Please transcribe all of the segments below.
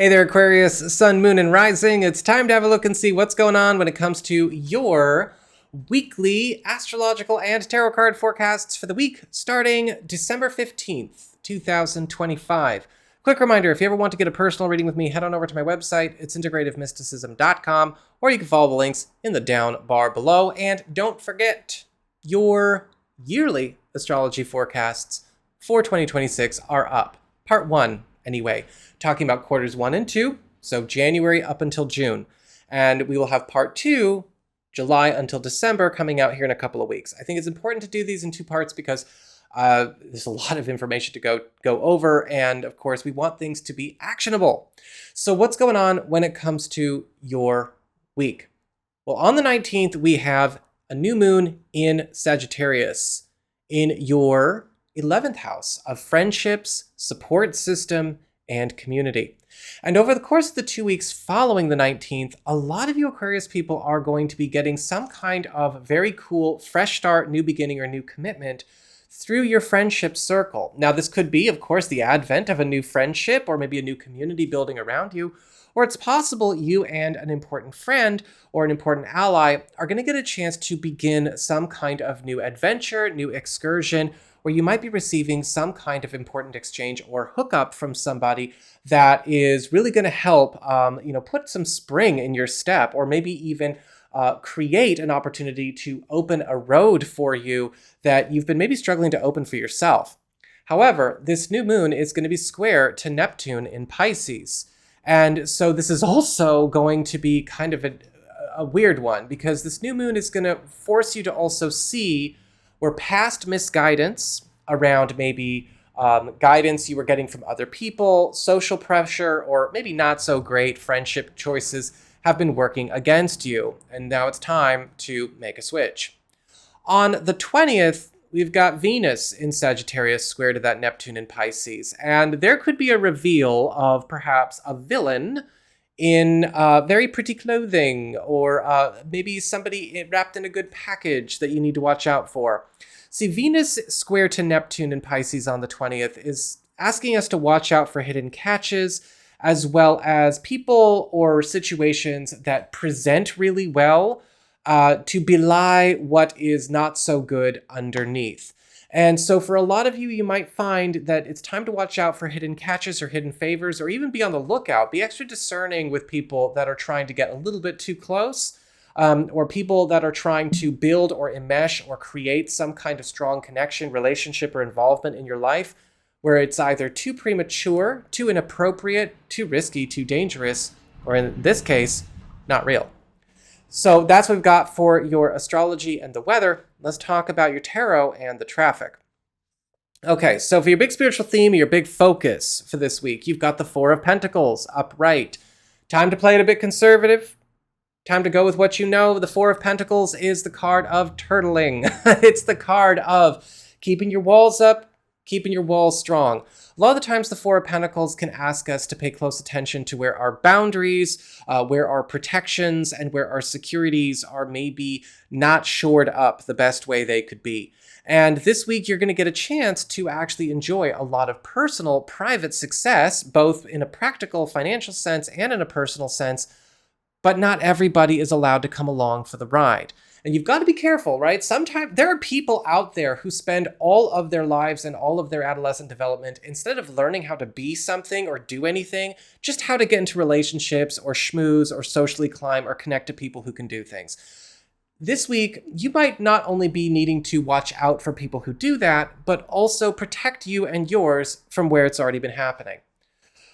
Hey there, Aquarius, Sun, Moon, and Rising. It's time to have a look and see what's going on when it comes to your weekly astrological and tarot card forecasts for the week starting December 15th, 2025. Quick reminder, if you ever want to get a personal reading with me, head on over to my website. It's integrativemysticism.com, or you can follow the links in the down bar below. And don't forget, your yearly astrology forecasts for 2026 are up. Part 1, anyway, talking about quarters 1 and 2, so January up until June. And we will have part 2, July until December, coming out here in a couple of weeks. I think it's important to do these in 2 parts because there's a lot of information to go over, and of course we want things to be actionable. So what's going on when it comes to your week? Well, on the 19th, we have a new moon in Sagittarius in your 11th house of friendships, support system, and community. And over the course of the 2 weeks following the 19th, a lot of you Aquarius people are going to be getting some kind of very cool fresh start, new beginning, or new commitment through your friendship circle. Now, this could be, of course, the advent of a new friendship or maybe a new community building around you, or it's possible you and an important friend or an important ally are going to get a chance to begin some kind of new adventure, new excursion, where you might be receiving some kind of important exchange or hookup from somebody that is really going to help, put some spring in your step, or maybe even create an opportunity to open a road for you that you've been maybe struggling to open for yourself. However, this new moon is going to be square to Neptune in Pisces. And so this is also going to be kind of a weird one, because this new moon is going to force you to also see where past misguidance around maybe guidance you were getting from other people, social pressure, or maybe not so great friendship choices have been working against you. And now it's time to make a switch. On the 20th, we've got Venus in Sagittarius square to that Neptune in Pisces. And there could be a reveal of perhaps a villain in very pretty clothing, or maybe somebody wrapped in a good package that you need to watch out for. See, Venus square to Neptune in Pisces on the 20th is asking us to watch out for hidden catches, as well as people or situations that present really well to belie what is not so good underneath. And so for a lot of you, you might find that it's time to watch out for hidden catches or hidden favors, or even be on the lookout. Be extra discerning with people that are trying to get a little bit too close, or people that are trying to build or enmesh or create some kind of strong connection, relationship, or involvement in your life, where it's either too premature, too inappropriate, too risky, too dangerous, or in this case, not real. So that's what we've got for your astrology and the weather. Let's talk about your tarot and the traffic. Okay, so for your big spiritual theme, your big focus for this week, you've got the Four of Pentacles upright. Time to play it a bit conservative. Time to go with what you know. The Four of Pentacles is the card of turtling. It's the card of keeping your walls up, keeping your walls strong. A lot of the times the Four of Pentacles can ask us to pay close attention to where our boundaries, where our protections, and where our securities are maybe not shored up the best way they could be. And this week you're going to get a chance to actually enjoy a lot of personal, private success, both in a practical financial sense and in a personal sense, but not everybody is allowed to come along for the ride. And you've got to be careful, right? Sometimes there are people out there who spend all of their lives and all of their adolescent development, instead of learning how to be something or do anything, just how to get into relationships or schmooze or socially climb or connect to people who can do things. This week, you might not only be needing to watch out for people who do that, but also protect you and yours from where it's already been happening.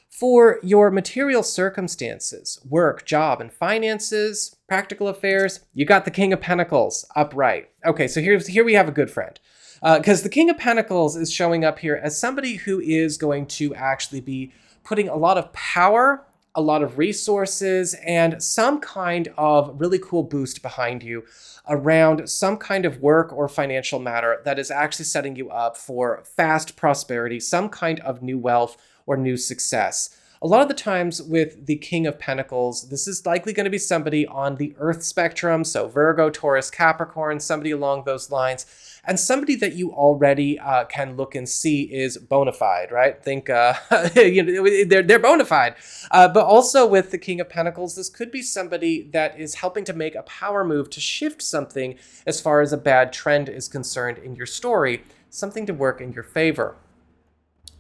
For your material circumstances, work, job, and finances, practical affairs, you got the King of Pentacles upright. Okay, so here we have a good friend. Because the King of Pentacles is showing up here as somebody who is going to actually be putting a lot of power, a lot of resources, and some kind of really cool boost behind you around some kind of work or financial matter that is actually setting you up for fast prosperity, some kind of new wealth or new success. A lot of the times with the King of Pentacles, this is likely going to be somebody on the Earth spectrum, so Virgo, Taurus, Capricorn, somebody along those lines, and somebody that you already can look and see is bona fide, right? Think they're bona fide. But also with the King of Pentacles, this could be somebody that is helping to make a power move to shift something as far as a bad trend is concerned in your story, something to work in your favor.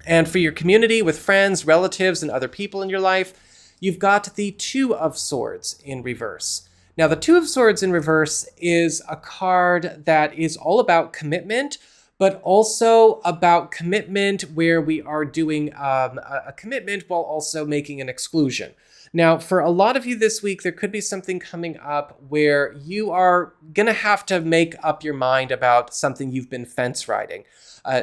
And for your community with friends, relatives, and other people in your life, you've got the Two of Swords in reverse. Now, the Two of Swords in reverse is a card that is all about commitment, but also about commitment where we are doing a commitment while also making an exclusion. Now, for a lot of you this week, there could be something coming up where you are going to have to make up your mind about something you've been fence riding,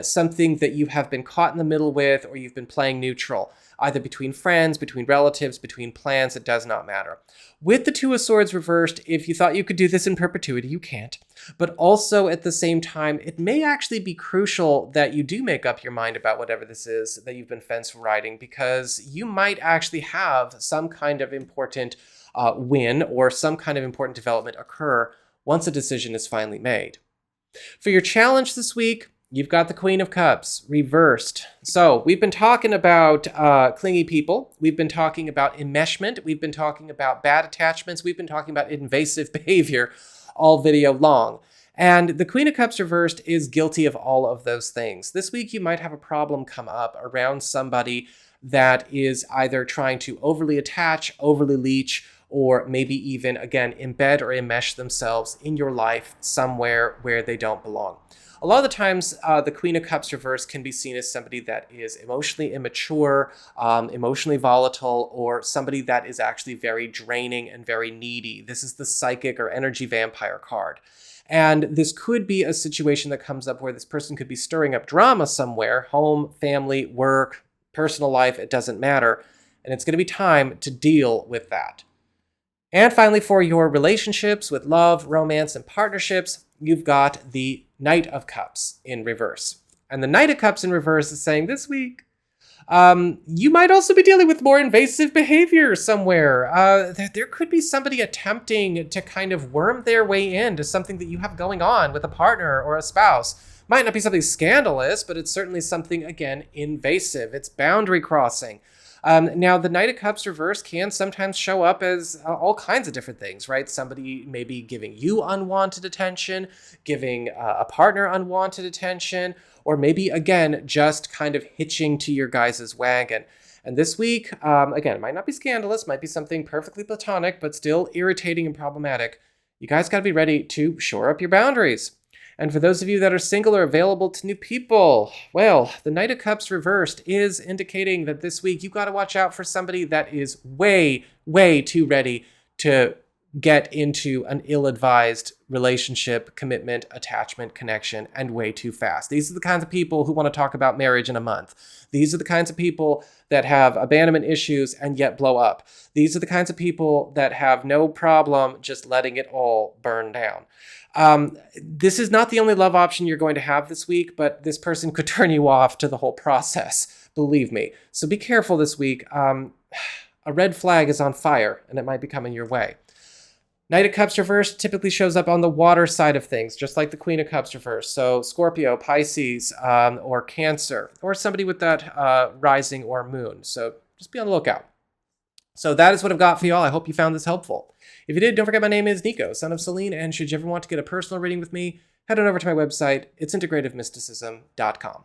something that you have been caught in the middle with, or you've been playing neutral, either between friends, between relatives, between plans, it does not matter. With the Two of Swords reversed, if you thought you could do this in perpetuity, you can't. But also at the same time, it may actually be crucial that you do make up your mind about whatever this is that you've been fence riding, because you might actually have some kind of important win or some kind of important development occur once a decision is finally made. For your challenge this week, you've got the Queen of Cups reversed. So we've been talking about clingy people. We've been talking about enmeshment. We've been talking about bad attachments. We've been talking about invasive behavior all video long. And the Queen of Cups reversed is guilty of all of those things. This week, you might have a problem come up around somebody that is either trying to overly attach, overly leech, or maybe even, again, embed or enmesh themselves in your life somewhere where they don't belong. A lot of the times, the Queen of Cups reverse can be seen as somebody that is emotionally immature, emotionally volatile, or somebody that is actually very draining and very needy. This is the psychic or energy vampire card. And this could be a situation that comes up where this person could be stirring up drama somewhere, home, family, work, personal life, it doesn't matter. And it's going to be time to deal with that. And finally, for your relationships with love, romance, and partnerships, you've got the Knight of Cups in reverse. And the Knight of Cups in reverse is saying this week, you might also be dealing with more invasive behavior somewhere. There could be somebody attempting to kind of worm their way into something that you have going on with a partner or a spouse. Might not be something scandalous, but it's certainly something, again, invasive. It's boundary crossing. Now, the Knight of Cups reverse can sometimes show up as all kinds of different things, right? Somebody maybe giving you unwanted attention, giving a partner unwanted attention, or maybe, again, just kind of hitching to your guys' wagon. And this week, again, it might not be scandalous, might be something perfectly platonic, but still irritating and problematic. You guys got to be ready to shore up your boundaries. And for those of you that are single or available to new people, well, the Knight of Cups reversed is indicating that this week you've got to watch out for somebody that is way, way too ready to get into an ill-advised relationship, commitment, attachment, connection, and way too fast. These are the kinds of people who want to talk about marriage in a month. These are the kinds of people that have abandonment issues and yet blow up. These are the kinds of people that have no problem just letting it all burn down. This is not the only love option you're going to have this week, but this person could turn you off to the whole process, believe me. So be careful this week. A red flag is on fire, and it might be coming your way. Knight of Cups reversed typically shows up on the water side of things, just like the Queen of Cups reversed. So Scorpio, Pisces, or Cancer, or somebody with that rising or moon. So just be on the lookout. So that is what I've got for y'all. I hope you found this helpful. If you did, don't forget my name is Nico, Son of Selene, and should you ever want to get a personal reading with me, head on over to my website. It's integrativemysticism.com.